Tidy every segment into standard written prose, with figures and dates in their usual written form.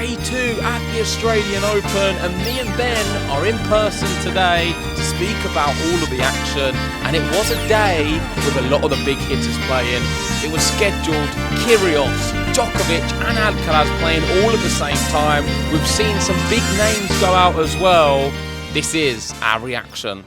day 2 at the Australian Open, and me and Ben are in person today to speak about all of the action. And it was a day with a lot of the big hitters playing. It was scheduled Kyrgios, Djokovic and Alcaraz playing all at the same time. We've seen some big names go out as well. This is our reaction.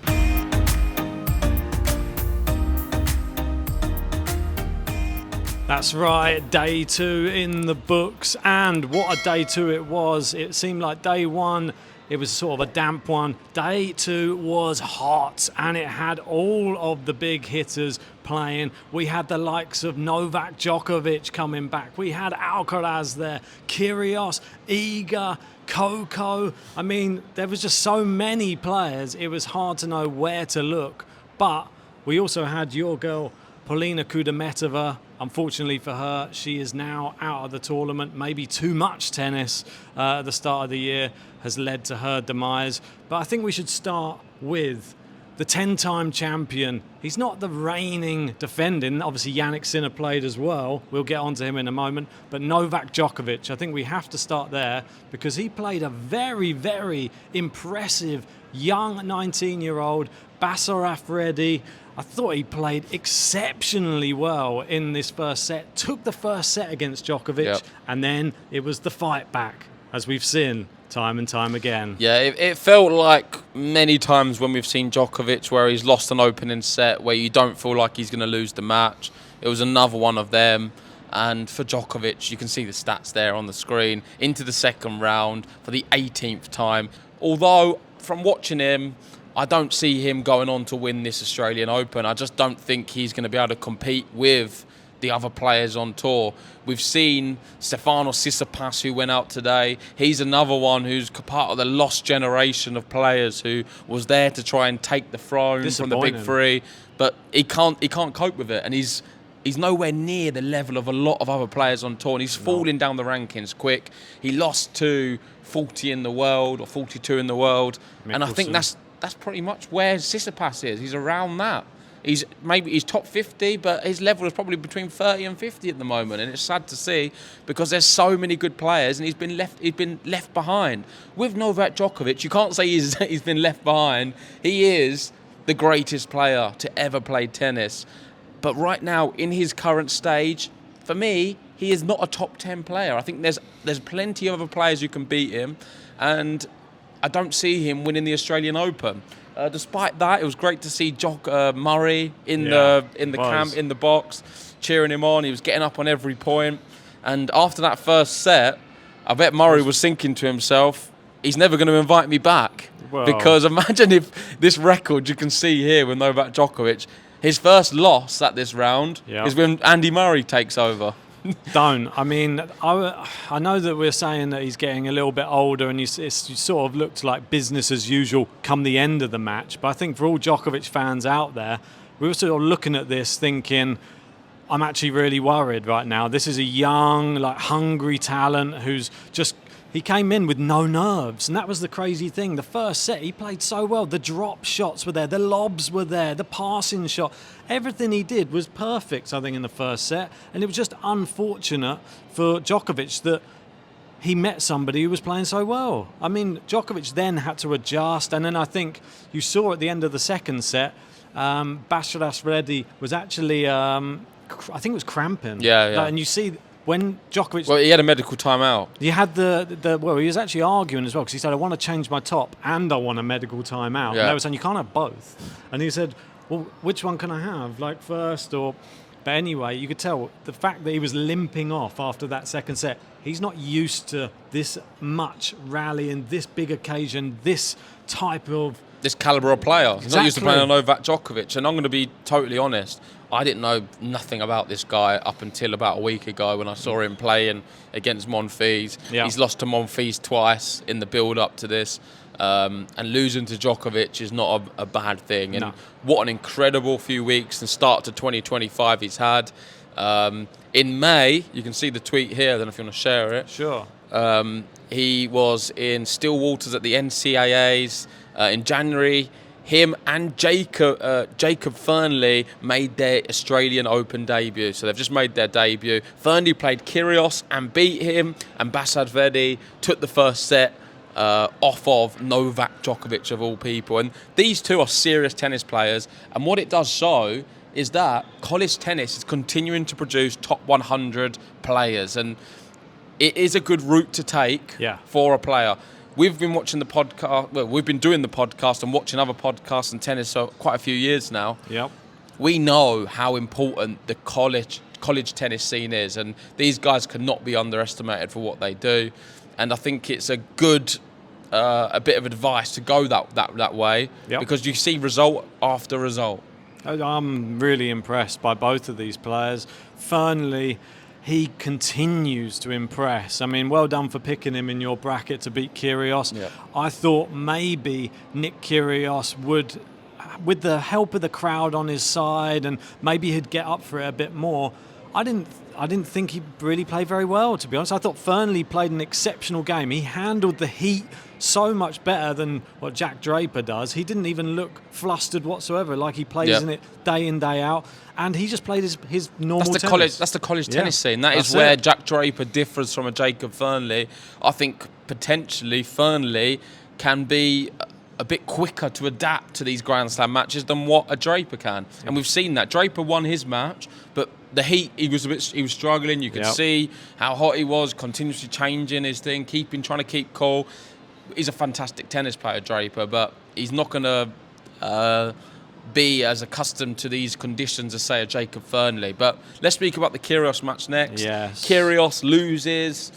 That's right, day 2 in the books, and what a day 2 it was. It seemed like day 1, it was sort of a damp one. Day 2 was hot, and it had all of the big hitters playing. We had the likes of Novak Djokovic coming back. We had Alcaraz there, Kyrgios, Iga, Coco. I mean, there was just so many players, it was hard to know where to look. But we also had your girl, Polina Kudermetova. Unfortunately for her, she is now out of the tournament. Maybe too much tennis at the start of the year has led to her demise. But I think we should start with the 10-time champion. He's not the reigning defending. Obviously, Jannik Sinner played as well. We'll get onto him in a moment. But Novak Djokovic, I think we have to start there because he played a very, very impressive young 19-year-old Basavareddy. I thought he played exceptionally well in this first set. Took the first set against Djokovic, and then it was the fight back, as we've seen time and time again. Yeah, it felt like many times when we've seen Djokovic where he's lost an opening set where you don't feel like he's going to lose the match. It was another one of them. And for Djokovic, you can see the stats there on the screen, into the second round for the 18th time. Although, from watching him, I don't see him going on to win this Australian Open. I just don't think he's going to be able to compete with the other players on tour. We've seen Stefanos Tsitsipas, who went out today. He's another one who's part of the lost generation of players who was there to try and take the throne from the big three, but he can't cope with it, and he's nowhere near the level of a lot of other players on tour, and he's falling down the rankings quick. He lost to 40 in the world or 42 in the world, and I think that's pretty much where Tsitsipas is. He's around that. He's top 50, but his level is probably between 30 and 50 at the moment, and it's sad to see because there's so many good players, and he's been left behind. With Novak Djokovic, you can't say he's been left behind. He is the greatest player to ever play tennis, but right now in his current stage, for me, he is not a top 10 player. I think there's plenty of other players who can beat him, and I don't see him winning the Australian Open. Despite that, it was great to see Murray in the camp, in the box, cheering him on. He was getting up on every point. And after that first set, I bet Murray was thinking to himself, he's never going to invite me back. Well, because imagine if this record you can see here with Novak Djokovic, his first loss at this round is when Andy Murray takes over. I mean, I know that we're saying that he's getting a little bit older and he sort of looked like business as usual come the end of the match. But I think for all Djokovic fans out there, we were sort of looking at this thinking, I'm actually really worried right now. This is a young, hungry talent who's just... He came in with no nerves, and that was the crazy thing. The first set, he played so well. The drop shots were there, the lobs were there, the passing shot. Everything he did was perfect, I think, in the first set. And it was just unfortunate for Djokovic that he met somebody who was playing so well. I mean, Djokovic then had to adjust, and then I think you saw at the end of the second set, Basavareddy was actually, I think it was cramping. Yeah. And you see... When Djokovic... Well, he had a medical timeout. He had he was actually arguing as well because he said, I want to change my top and I want a medical timeout. Yeah. And they were saying, you can't have both. And he said, well, which one can I have? First or... But anyway, you could tell the fact that he was limping off after that second set, he's not used to this much rallying, this big occasion, this type of... This calibre of player. Exactly. He's not used to playing on Novak Djokovic. And I'm going to be totally honest, I didn't know nothing about this guy up until about a week ago when I saw him playing against Monfils. Yeah. He's lost to Monfils twice in the build-up to this. And losing to Djokovic is not a bad thing. And what an incredible few weeks and start to 2025 he's had. In May, you can see the tweet here. I don't know if you want to share it. Sure. He was in still waters at the NCAAs. In January, him and Jacob Fernley made their Australian Open debut. So they've just made their debut. Fernley played Kyrgios and beat him, and Basavareddy took the first set off of Novak Djokovic, of all people. And these two are serious tennis players. And what it does show is that college tennis is continuing to produce top 100 players. And it is a good route to take for a player. We've been watching the podcast. Well, we've been doing the podcast and watching other podcasts and tennis for quite a few years now. Yep. We know how important the college tennis scene is, and these guys cannot be underestimated for what they do. And I think it's a good, a bit of advice to go that way, because you see result after result. I'm really impressed by both of these players. Fernley, he continues to impress. I mean, well done for picking him in your bracket to beat Kyrgios. Yeah. I thought maybe Nick Kyrgios would, with the help of the crowd on his side, and maybe he'd get up for it a bit more. I didn't think he really played very well, to be honest. I thought Fernley played an exceptional game. He handled the heat so much better than what Jack Draper does. He didn't even look flustered whatsoever, like he plays in it day in, day out. And he just played his normal tennis. That's the college tennis scene. That's where Jack Draper differs from a Jacob Fernley. I think potentially Fernley can be a bit quicker to adapt to these Grand Slam matches than what a Draper can. Yeah. And we've seen that. Draper won his match, but the heat, he was struggling. You could see how hot he was, continuously changing his thing, trying to keep cool. He's a fantastic tennis player, Draper, but he's not going to be as accustomed to these conditions as, say, a Jacob Fernley. But let's speak about the Kyrgios match next. Yes. Kyrgios loses.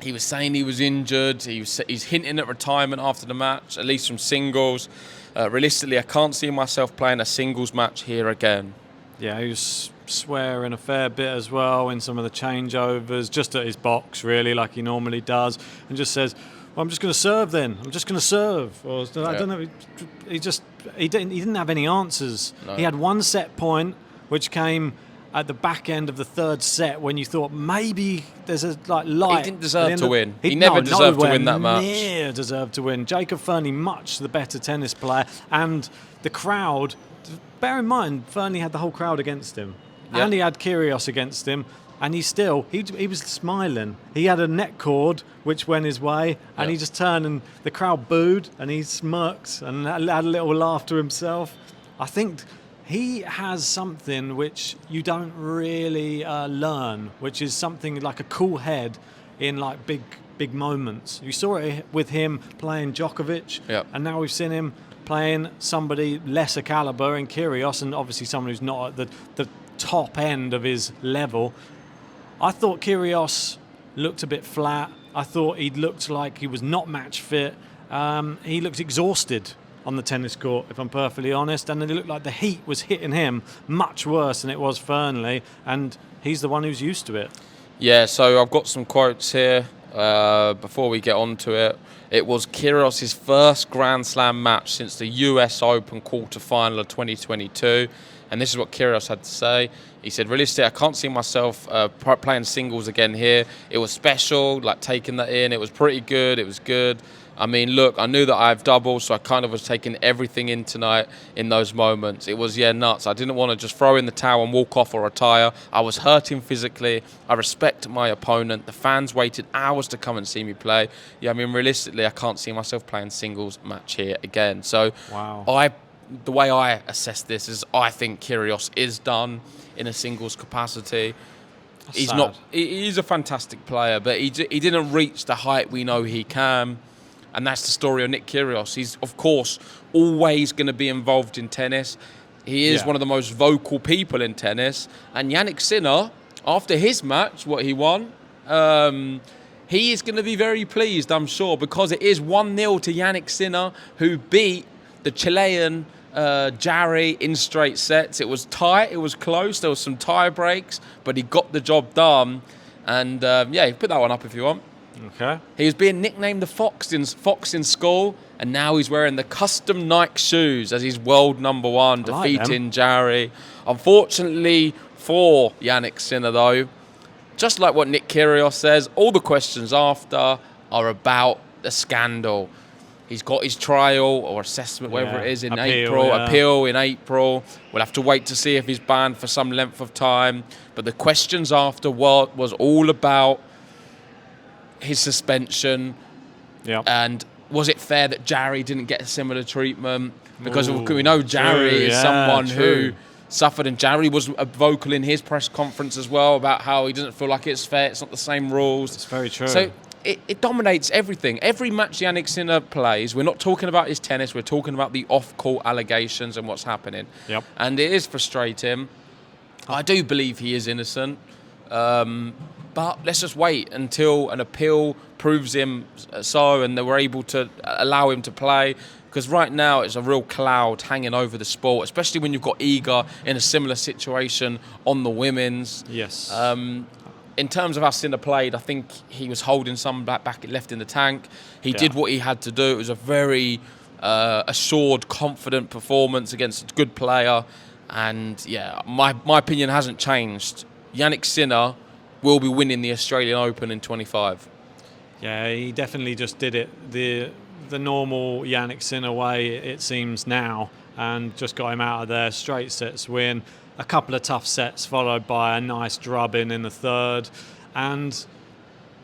He was saying he was injured. He's hinting at retirement after the match, at least from singles. Realistically, I can't see myself playing a singles match here again. Yeah, he was swearing a fair bit as well in some of the changeovers, just at his box, really, like he normally does, and just says, well, I'm just going to serve then. I'm just going to serve. Or I don't know. He didn't have any answers. No. He had one set point, which came at the back end of the third set, when you thought maybe there's a light. He didn't deserve to win. He never deserved to win that match. Near deserved to win. Jacob Fernley, much the better tennis player, and the crowd. Bear in mind, Fernley had the whole crowd against him, and he had Kyrgios against him, and he was smiling. He had a net cord which went his way, and he just turned, and the crowd booed, and he smirked and had a little laugh to himself. I think he has something which you don't really learn, which is something like a cool head in like big moments. You saw it with him playing Djokovic, and now we've seen him playing somebody lesser caliber in Kyrgios, and obviously someone who's not at the top end of his level. I thought Kyrgios looked a bit flat. I thought he looked like he was not match fit. He looked exhausted on the tennis court, if I'm perfectly honest, and it looked like the heat was hitting him much worse than it was Fernley, and he's the one who's used to it. Yeah, so I've got some quotes here before we get on to it. It was Kyrgios' first Grand Slam match since the US Open quarter-final of 2022. And this is what Kyrgios had to say. He said, realistically, I can't see myself playing singles again here. It was special, like taking that in. It was pretty good. It was good. I mean, look, I knew that I have doubles, so I kind of was taking everything in tonight in those moments. It was, nuts. I didn't want to just throw in the towel and walk off or retire. I was hurting physically. I respect my opponent. The fans waited hours to come and see me play. I mean, realistically, I can't see myself playing singles match here again. So the way I assess this is I think Kyrgios is done in a singles capacity. He's a fantastic player, but he didn't reach the height we know he can. And that's the story of Nick Kyrgios. He's, of course, always going to be involved in tennis. He is one of the most vocal people in tennis. And Jannik Sinner, after his match, what he won, he is going to be very pleased, I'm sure, because it is 1-0 to Jannik Sinner, who beat the Chilean Jarry in straight sets. It was tight, it was close, there was some tie breaks, but he got the job done. And, you put that one up if you want. Okay. He was being nicknamed the Fox in school, and now he's wearing the custom Nike shoes as he's world number one, defeating Jarry. Unfortunately for Jannik Sinner, though, just like what Nick Kyrgios says, all the questions after are about the scandal. He's got his trial or assessment, whatever it is, in appeal in April. We'll have to wait to see if he's banned for some length of time. But the questions after was all about his suspension. Yep. And was it fair that Jarry didn't get a similar treatment? Because we know Jarry is someone who suffered, and Jarry was vocal in his press conference as well about how he doesn't feel like it's fair, it's not the same rules. It's very true. So it dominates everything. Every match Jannik Sinner plays, we're not talking about his tennis, we're talking about the off-court allegations and what's happening. Yep. And it is frustrating. I do believe he is innocent. But let's just wait until an appeal proves him so and they were able to allow him to play. Because right now it's a real cloud hanging over the sport, especially when you've got Iga in a similar situation on the women's. Yes. In terms of how Sinner played, I think he was holding some back left in the tank. He did what he had to do. It was a very assured, confident performance against a good player. And my opinion hasn't changed. Jannik Sinner will be winning the Australian Open in 25. Yeah, he definitely just did it the normal Jannik Sinner way, it seems now, and just got him out of there. Straight sets win. A couple of tough sets followed by a nice drubbing in the third. And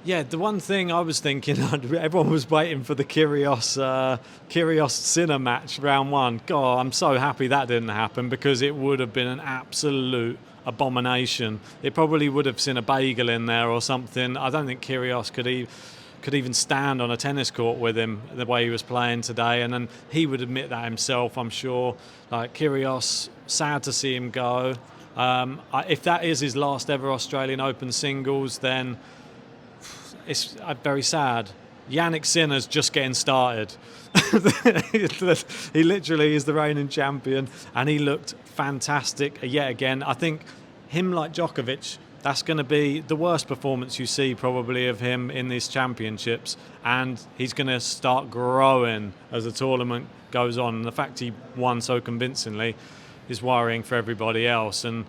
yeah, the one thing I was thinking, everyone was waiting for the Kyrgios Sinner match, round one. God, I'm so happy that didn't happen, because it would have been an absolute abomination. It probably would have seen a bagel in there or something. I don't think Kyrgios could even stand on a tennis court with him the way he was playing today, and then he would admit that himself, I'm sure. Like, Kyrgios, sad to see him go. If that is his last ever Australian Open singles, then it's very sad. Jannik Sinner's just getting started. He literally is the reigning champion, and he looked fantastic yet again. I think him, like Djokovic, that's going to be the worst performance you see probably of him in these championships, and he's going to start growing as the tournament goes on. And the fact he won so convincingly is worrying for everybody else. And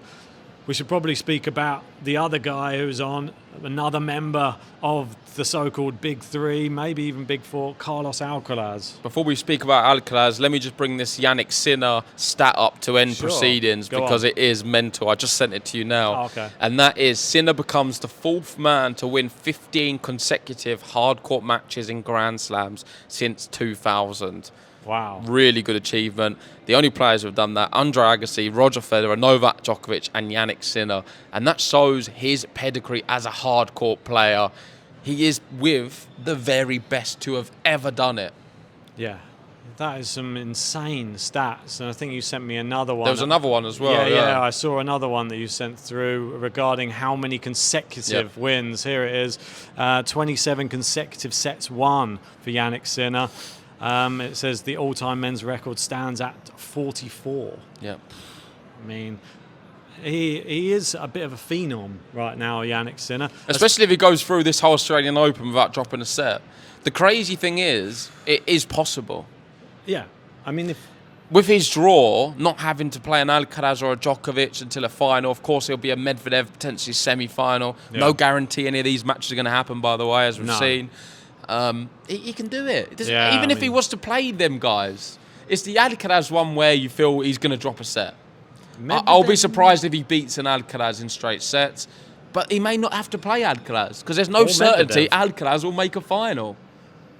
we should probably speak about the other guy who's on, another member of the so-called Big Three, maybe even Big Four, Carlos Alcaraz. Before we speak about Alcaraz, let me just bring this Jannik Sinner stat up to end proceedings, because it is mental. I just sent it to you now. Oh, okay. And that is, Sinner becomes the fourth man to win 15 consecutive hard-court matches in Grand Slams since 2000. Wow. Really good achievement. The only players who have done that, Andre Agassi, Roger Federer, Novak Djokovic and Jannik Sinner. And that shows his pedigree as a hard-court player. He is with the very best to have ever done it. Yeah, that is some insane stats. And I think you sent me another one. There was another one as well. Yeah, I saw another one that you sent through regarding how many consecutive wins. Here it is, 27 consecutive sets won for Jannik Sinner. It says the all-time men's record stands at 44. Yeah. I mean, he is a bit of a phenom right now, Jannik Sinner. Especially if he goes through this whole Australian Open without dropping a set. The crazy thing is, it is possible. Yeah. I mean, with his draw, not having to play an Alcaraz or a Djokovic until a final, of course, it'll be a Medvedev potentially semi-final. Yeah. No guarantee any of these matches are going to happen, by the way, as we've seen. He can do it. Even if he was to play them guys, it's the Alcaraz one where you feel he's going to drop a set. I'll be surprised if he beats an Alcaraz in straight sets, but he may not have to play Alcaraz because there's no certainty Alcaraz will make a final.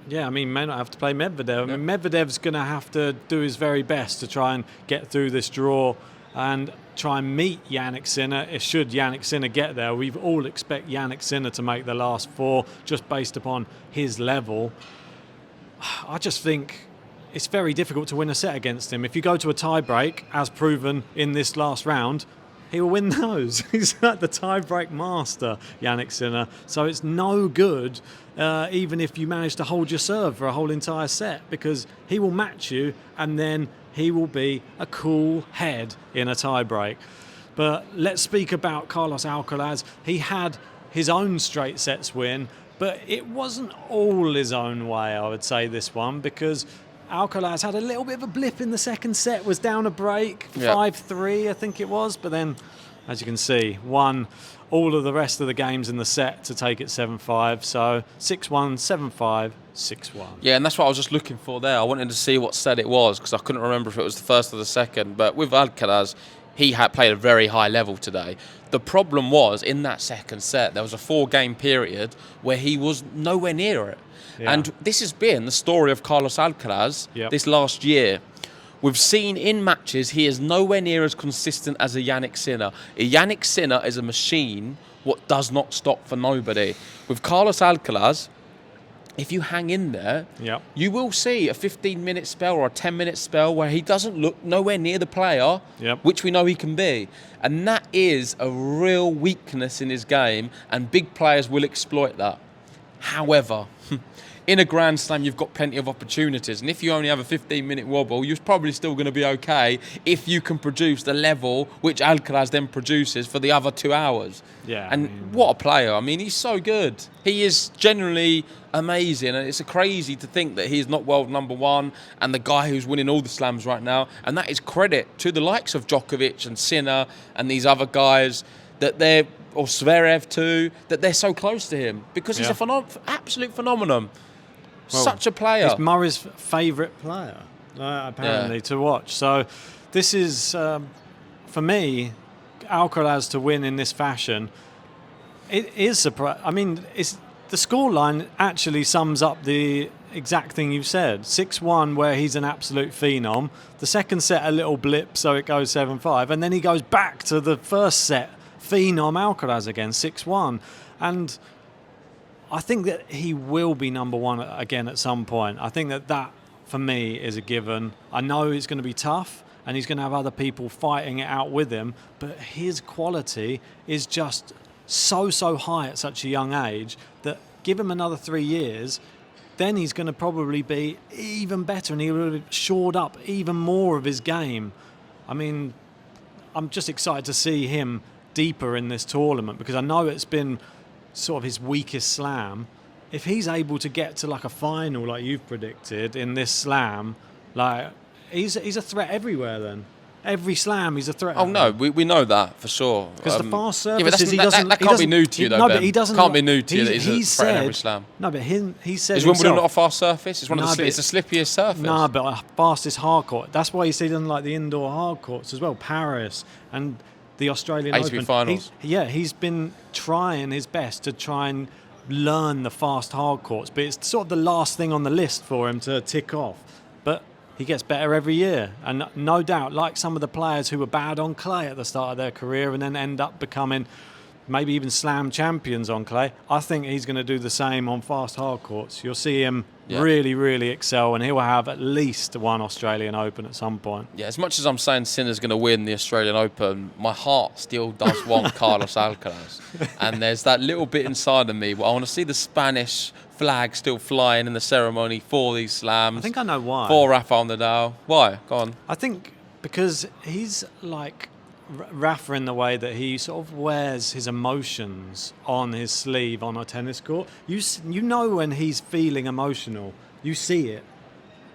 Yeah, I mean, he may not have to play Medvedev. I mean, Medvedev's going to have to do his very best to try and get through this draw and try and meet Jannik Sinner. Should Jannik Sinner get there, we all expect Jannik Sinner to make the last four just based upon his level. I just think it's very difficult to win a set against him. If you go to a tie-break, as proven in this last round, he will win those. He's like the tie-break master, Jannik Sinner. So it's no good even if you manage to hold your serve for a whole entire set, because he will match you and then he will be a cool head in a tie-break. But let's speak about Carlos Alcaraz. He had his own straight sets win, but it wasn't all his own way, I would say, this one, because Alcaraz had a little bit of a blip in the second set, was down a break, 5-3, I think it was, but then as you can see, won all of the rest of the games in the set to take it 7-5. So 6-1, 7-5, 6-1. Yeah, and that's what I was just looking for there. I wanted to see what set it was because I couldn't remember if it was the first or the second. But with Alcaraz, he had played a very high level today. The problem was, in that second set, there was a 4-game period where he was nowhere near it. Yeah. And this has been the story of Carlos Alcaraz this last year. We've seen in matches he is nowhere near as consistent as a Jannik Sinner. A Jannik Sinner is a machine what does not stop for nobody. With Carlos Alcaraz, if you hang in there, you will see a 15-minute spell or a 10-minute spell where he doesn't look nowhere near the player, which we know he can be. And that is a real weakness in his game, and big players will exploit that. However, in a Grand Slam, you've got plenty of opportunities. And if you only have a 15-minute wobble, you're probably still going to be okay if you can produce the level which Alcaraz then produces for the other 2 hours. Yeah. And what a player. I mean, he's so good. He is generally amazing. And it's crazy to think that he's not world number one and the guy who's winning all the slams right now. And that is credit to the likes of Djokovic and Sinner and these other guys that they're, or Zverev too, that they're so close to him because he's an absolute phenomenon. Well, such a player. He's Murray's favourite player, apparently, to watch. So this is, for me, Alcaraz to win in this fashion, it is surprising. I mean, the scoreline actually sums up the exact thing you've said. 6-1, where he's an absolute phenom. The second set, a little blip, so it goes 7-5. And then he goes back to the first set, phenom Alcaraz again, 6-1. And I think that he will be number one again at some point. I think that for me, is a given. I know it's going to be tough, and he's going to have other people fighting it out with him, but his quality is just so high at such a young age that give him another 3 years, then he's going to probably be even better, and he will have shored up even more of his game. I mean, I'm just excited to see him deeper in this tournament because I know it's been sort of his weakest slam. If he's able to get to like a final like you've predicted in this slam, like he's a threat everywhere then. Every slam he's a threat. Oh no, we know that for sure. Because the fast surfaces, that can't be new to you though, no, Ben. but he doesn't. Can't be new to you that he's a threat in every slam. No, but he said is Wimbledon not a fast surface? It's it's the slippiest surface. No, but fastest hard court. That's why he said he doesn't like the indoor hard courts as well. Paris and the Australian ATP Open. finals. He's been trying his best to try and learn the fast hard courts, but it's sort of the last thing on the list for him to tick off. But he gets better every year, and no doubt, like some of the players who were bad on clay at the start of their career and then end up becoming maybe even slam champions on clay, I think he's going to do the same on fast hard courts. You'll see him really excel, and he'll have at least one Australian Open at some point. Yeah, as much as I'm saying Sinner's going to win the Australian Open, my heart still does want Carlos Alcaraz. And there's that little bit inside of me where I want to see the Spanish flag still flying in the ceremony for these slams. I think I know why. For Rafael Nadal. Why? Go on. I think because he's like Rafa in the way that he sort of wears his emotions on his sleeve on a tennis court. You know when he's feeling emotional. You see it.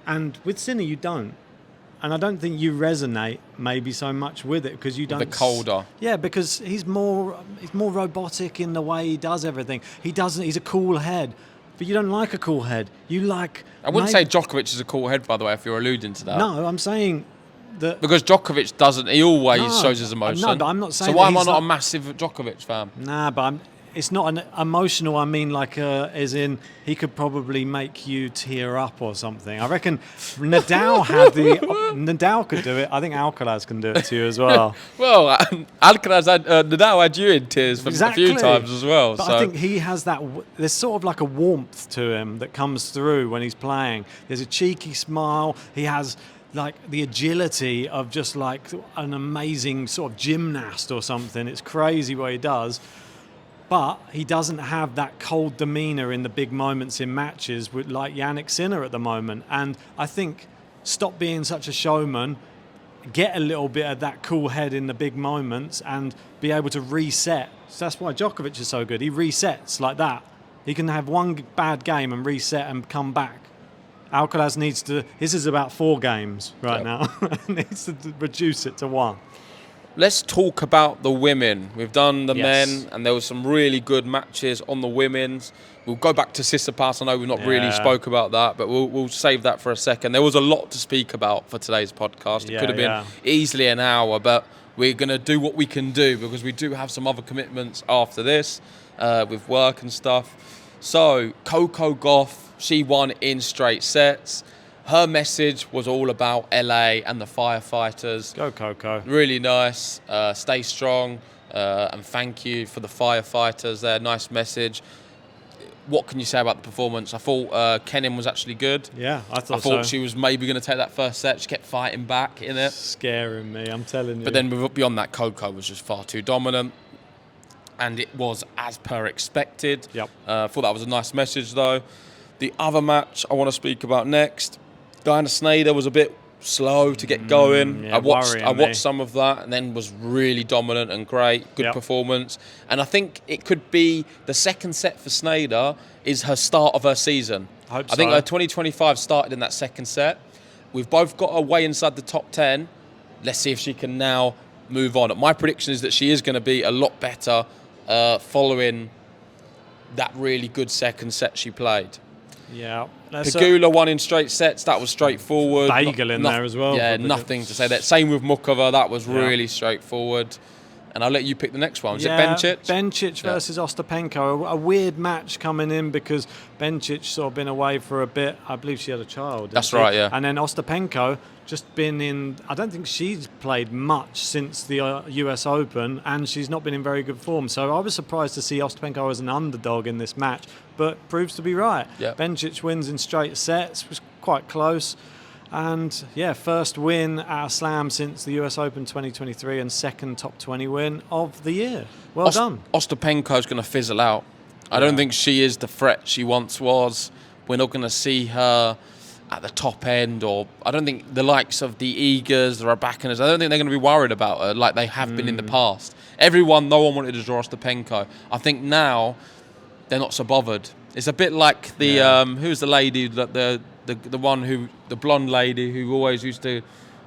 And with Sinner, you don't. And I don't think you resonate maybe so much with it because you don't. The colder. Yeah, because he's more robotic in the way he does everything. He's a cool head. But you don't like a cool head. You like... I wouldn't say Djokovic is a cool head, by the way, if you're alluding to that. No, I'm saying that... Because Djokovic doesn't... He always shows his emotion. No, but I'm not saying... So why am I not a massive Djokovic fan? Nah, but it's not an emotional, I mean, like, as in, he could probably make you tear up or something. I reckon Nadal Nadal could do it. I think Alcaraz can do it to you as well. Well, Nadal had you in tears for a few times as well. But I think he has that... There's sort of like a warmth to him that comes through when he's playing. There's a cheeky smile. He has... like the agility of just like an amazing sort of gymnast or something. It's crazy what he does. But he doesn't have that cold demeanour in the big moments in matches with like Jannik Sinner at the moment. And I think stop being such a showman, get a little bit of that cool head in the big moments and be able to reset. So that's why Djokovic is so good. He resets like that. He can have one bad game and reset and come back. Alcaraz needs to... His is about 4 games right now. Needs to reduce it to 1. let's talk about the women. We've done the Yes. men, and there was some really good matches on the women's. We'll go back to Tsitsipas. I know we've not really spoke about that, but we'll save that for a second. There was a lot to speak about for today's podcast. It could have been easily an hour, but we're going to do what we can do because we do have some other commitments after this with work and stuff. So, Coco Gauff, she won in straight sets. Her message was all about LA and the firefighters. Go Coco. Really nice. Stay strong and thank you for the firefighters there. Nice message. What can you say about the performance? I thought Kenin was actually good. Yeah, I thought so. She was maybe going to take that first set. She kept fighting back in it. Scaring me, I'm telling you. But then beyond that, Coco was just far too dominant. And it was as per expected. Yep. Thought that was a nice message, though. The other match I want to speak about next, Diana Snyder was a bit slow to get going. Yeah, I watched some of that and then was really dominant and great. Good performance. And I think it could be the second set for Snyder is her start of her season. I think her 2025 started in that second set. We've both got her way inside the top 10. Let's see if she can now move on. My prediction is that she is going to be a lot better following that really good second set she played. Yeah. Pegula won in straight sets. That was straightforward. Bagel in there as well. Yeah, nothing to say there. Same with Mukova. That was really straightforward. And I'll let you pick the next one. Is it Bencic? Bencic versus Ostapenko. A weird match coming in because Bencic sort of been away for a bit. I believe she had a child. That's right, yeah. And then Ostapenko just been in... I don't think she's played much since the US Open, and she's not been in very good form. So I was surprised to see Ostapenko as an underdog in this match, but proves to be right. Yeah. Bencic wins in straight sets. Was quite close. And first win at a slam since the US Open 2023 and second top 20 win of the year. Well done. Ostapenko's going to fizzle out. I don't think she is the threat she once was. We're not going to see her at the top end, or I don't think the likes of the Igors, the Rabakinas, I don't think they're going to be worried about her like they have been in the past. No one wanted to draw Ostapenko. I think now they're not so bothered. It's a bit like the who's the lady that the one who, the blonde lady who always used to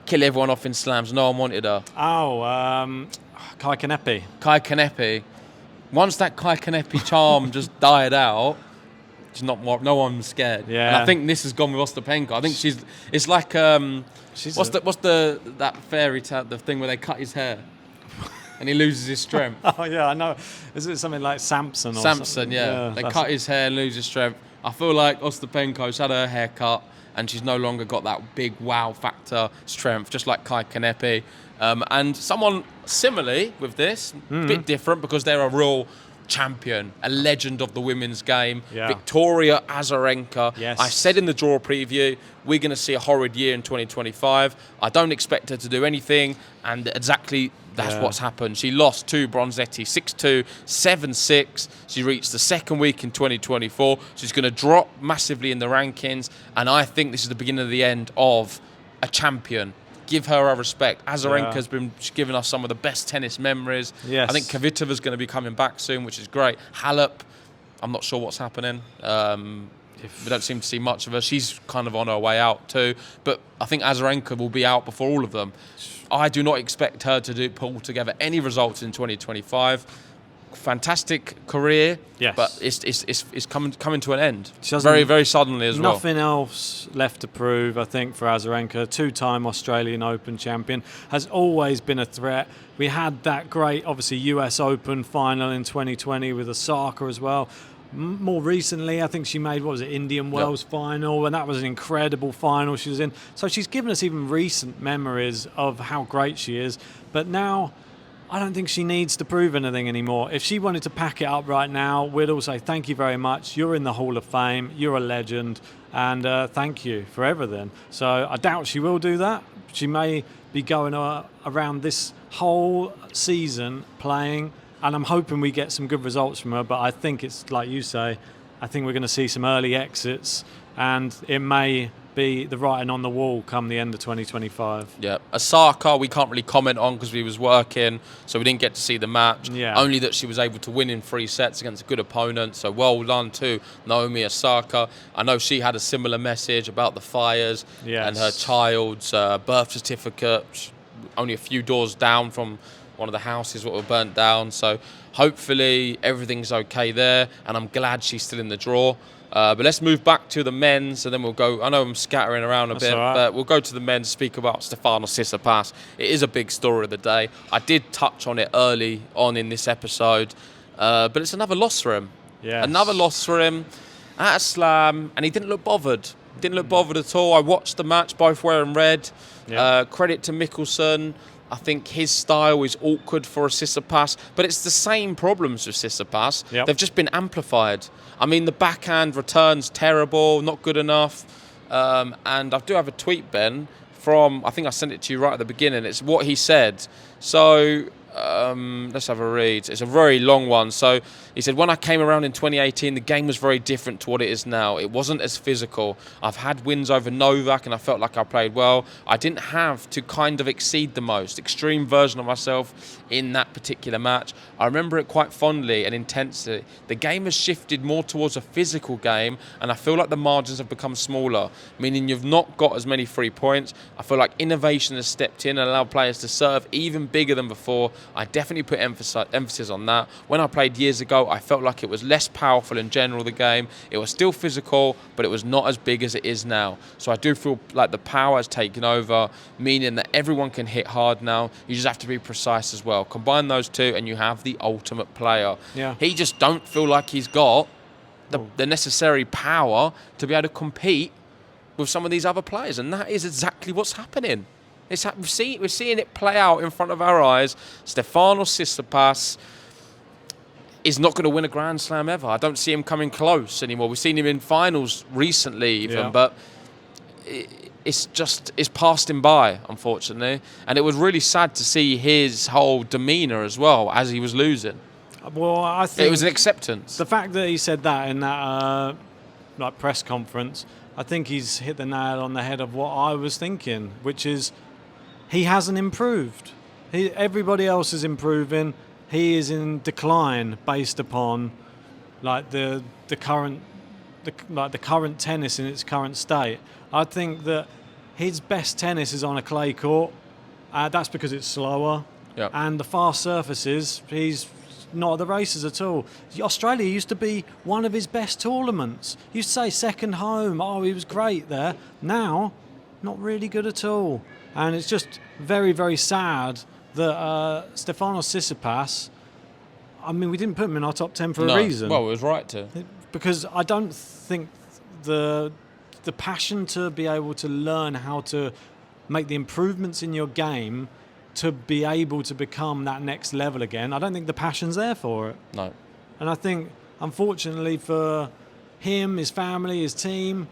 kill everyone off in slams. No one wanted her. Kai Kanepi. Kai Kanepi. Once that Kai Kanepi charm just died out, no one's scared. Yeah. And I think this has gone with Ostapenko. I think it's like what's that fairy tale, the thing where they cut his hair and he loses his strength. Oh yeah, I know. Is it something like Samson or Samson, something? yeah. They cut his hair and lose his strength. I feel like Ostapenko's had her hair cut and she's no longer got that big wow factor strength, just like Kai Kanepi. And someone similarly with this, a bit different because they're a real champion, a legend of the women's game, Victoria Azarenka. Yes. I said in the draw preview, we're going to see a horrid year in 2025. I don't expect her to do anything, and exactly that's what's happened. She lost to Bronzetti 6-2, 7-6. She reached the second week in 2024. She's going to drop massively in the rankings, and I think this is the beginning of the end of a champion. Give her our respect. Azarenka's been giving us some of the best tennis memories. Yes. I think Kvitova's going to be coming back soon, which is great. Halep, I'm not sure what's happening. We don't seem to see much of her. She's kind of on her way out too. But I think Azarenka will be out before all of them. I do not expect her to pull together any results in 2025. Fantastic career, but it's coming to an end very, very suddenly as well. Nothing else left to prove, I think, for Azarenka. Two-time Australian Open champion, has always been a threat. We had that great, obviously, US Open final in 2020 with Osaka as well. More recently, I think she made, Indian Wells final, and that was an incredible final she was in. So she's given us even recent memories of how great she is. But now, I don't think she needs to prove anything anymore. If she wanted to pack it up right now, we'd all say, thank you very much. You're in the Hall of Fame. You're a legend. And thank you for everything. So I doubt she will do that. She may be going around this whole season playing, and I'm hoping we get some good results from her. But I think it's like you say, I think we're going to see some early exits, and it may be the writing on the wall come the end of 2025. Yeah, Osaka we can't really comment on because we was working, so we didn't get to see the match. Yeah. Only that she was able to win in 3 sets against a good opponent, so well done to Naomi Osaka. I know she had a similar message about the fires and her child's birth certificate, only a few doors down from one of the houses what were burnt down. So hopefully everything's okay there, and I'm glad she's still in the draw. But let's move back to the men's, and then we'll go. I know I'm scattering around a bit, all right. but we'll go to the men's, speak about Stefanos Tsitsipas. It is a big story of the day. I did touch on it early on in this episode, but it's another loss for him. Yes. Another loss for him at a slam, and he didn't look bothered. Didn't look bothered at all. I watched the match, both wearing red. Yeah. Credit to Mickelson. I think his style is awkward for a Tsitsipas, but it's the same problems with Tsitsipas. Yep. They've just been amplified. I mean, the backhand return's terrible, not good enough. And I do have a tweet, Ben, from, I think I sent it to you right at the beginning. It's what he said. So let's have a read. It's a very long one. So he said, when I came around in 2018, the game was very different to what it is now. It wasn't as physical. I've had wins over Novak, and I felt like I played well. I didn't have to kind of exceed the most extreme version of myself in that particular match. I remember it quite fondly and intensely. The game has shifted more towards a physical game, and I feel like the margins have become smaller, meaning you've not got as many free points. I feel like innovation has stepped in and allowed players to serve even bigger than before. I definitely put emphasis on that. When I played years ago, I felt like it was less powerful in general, the game. It was still physical, but it was not as big as it is now. So I do feel like the power has taken over, meaning that everyone can hit hard now. You just have to be precise as well. Combine those two and you have the ultimate player. Yeah. He just don't feel like he's got the necessary power to be able to compete with some of these other players, and that is exactly what's happening. We're seeing it play out in front of our eyes. Stefanos Tsitsipas is not going to win a Grand Slam ever. I don't see him coming close anymore. We've seen him in finals recently even, but it's passed him by, unfortunately. And it was really sad to see his whole demeanour as well as he was losing. Well, I think it was an acceptance. The fact that he said that in that press conference, I think he's hit the nail on the head of what I was thinking, which is he hasn't improved. Everybody else is improving. He is in decline based upon like the current tennis in its current state. I think that his best tennis is on a clay court. That's because it's slower. Yep. And the fast surfaces, he's not at the races at all. Australia used to be one of his best tournaments. You used to say second home. Oh, he was great there. Now, not really good at all. And it's just very, very sad that Stefanos Tsitsipas, I mean, we didn't put him in our top 10 for a reason. Well, it was right to. Because I don't think the passion to be able to learn how to make the improvements in your game to be able to become that next level again, I don't think the passion's there for it. No. And I think, unfortunately for him, his family, his team,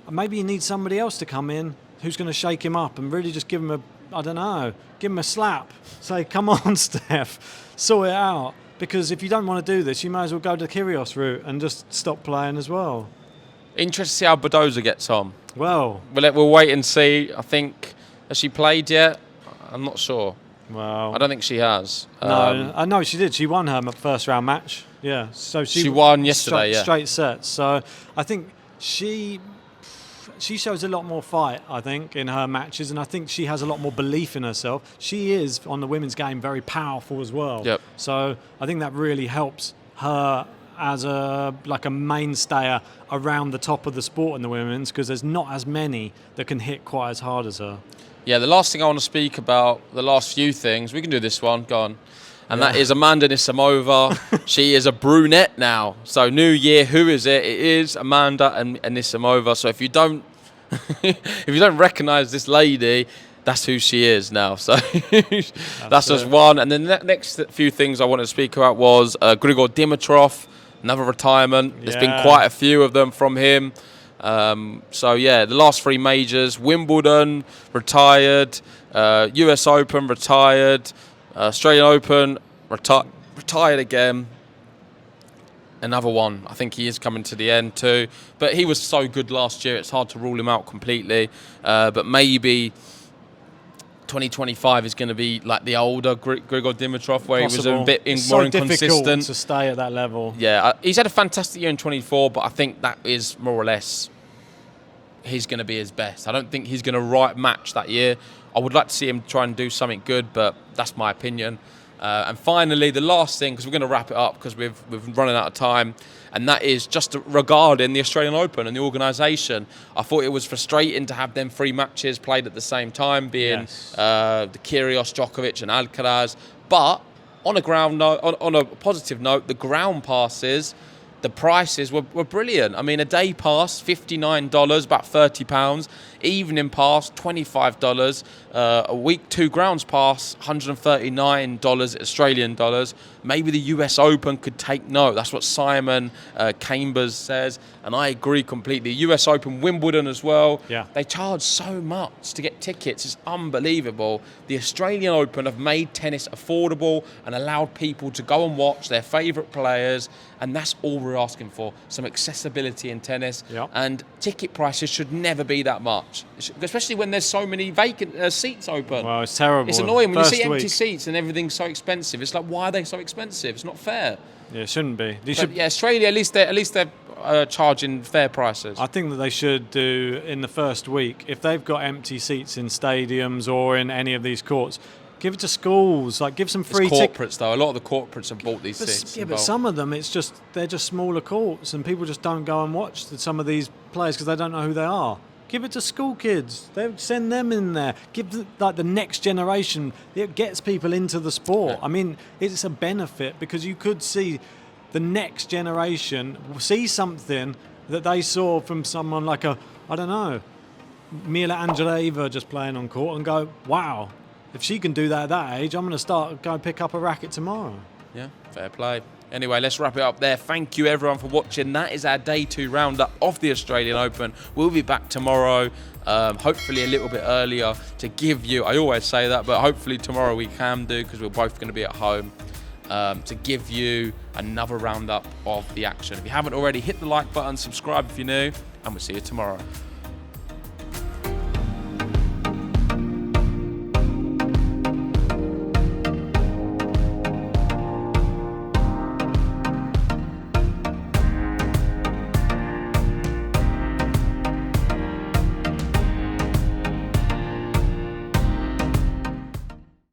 maybe he needs somebody else to come in who's going to shake him up and really just give him give him a slap. Say, come on, Steph, sort it out. Because if you don't want to do this, you might as well go the Kyrgios route and just stop playing as well. Interested to see how Badoza gets on. Well, We'll wait and see. I think, has she played yet? I'm not sure. Well, I don't think she has. No, I know she did. She won her first round match. Yeah, so she won yesterday. Straight sets. So I think she shows a lot more fight, I think, in her matches, and I think she has a lot more belief in herself. She is, on the women's game, very powerful as well. Yep. So I think that really helps her as a mainstayer around the top of the sport in the women's, because there's not as many that can hit quite as hard as her. Yeah, the last thing I want to speak about, the last few things, we can do this one, go on. And that is Amanda Anisimova. She is a brunette now. So new year, who is it? It is Amanda Anisimova. So if you don't recognise this lady, that's who she is now. So that's just one. And then the next few things I wanted to speak about was Grigor Dimitrov, another retirement. There's been quite a few of them from him. The last three majors: Wimbledon, retired, US Open, retired, Australian Open, retired again. Another one. I think he is coming to the end too. But he was so good last year, it's hard to rule him out completely. But maybe 2025 is going to be like the older Grigor Dimitrov, where Possible. He was a bit more inconsistent. Difficult to stay at that level. Yeah, he's had a fantastic year in 24, but I think that is more or less he's going to be his best. I don't think he's going to match that year. I would like to see him try and do something good, but that's my opinion. And finally, the last thing, because we're going to wrap it up because we've running out of time, and that is just regarding the Australian Open and the organisation. I thought it was frustrating to have them 3 matches played at the same time, being the Kyrgios, Djokovic and Alcaraz. But on a positive note, the ground passes, the prices were brilliant. I mean, a day pass, $59, about £30. Evening pass, $25. A week 2 grounds pass, $139 Australian dollars. Maybe the US Open could take note. That's what Simon Chambers says, and I agree completely. US Open, Wimbledon as well. Yeah. They charge so much to get tickets. It's unbelievable. The Australian Open have made tennis affordable and allowed people to go and watch their favourite players, and that's all we're asking for, some accessibility in tennis. Yep. And ticket prices should never be that much, especially when there's so many vacant seats open. Well, it's terrible. It's annoying when you see empty week. seats and everything's so expensive. It's like, why are they so expensive? It's not fair. Yeah, it shouldn't be. Yeah, Australia, at least they're charging fair prices. I think that they should do in the first week, if they've got empty seats in stadiums or in any of these courts, give it to schools. Like, give some free tickets. Corporates though. A lot of the corporates have bought these seats. Yeah, but some of them, they're just smaller courts, and people just don't go and watch some of these players because they don't know who they are. Give it to school kids. They send them in there. Give the next generation. It gets people into the sport. Yeah. I mean, it's a benefit because you could see the next generation see something that they saw from someone like Mila Andreeva just playing on court and go, wow, if she can do that at that age, I'm going to go pick up a racket tomorrow. Yeah, fair play. Anyway, let's wrap it up there. Thank you, everyone, for watching. That is our Day 2 roundup of the Australian Open. We'll be back tomorrow, hopefully a little bit earlier, to give you, I always say that, but hopefully tomorrow we can do, because we're both going to be at home, to give you another roundup of the action. If you haven't already, hit the like button, subscribe if you're new, and we'll see you tomorrow.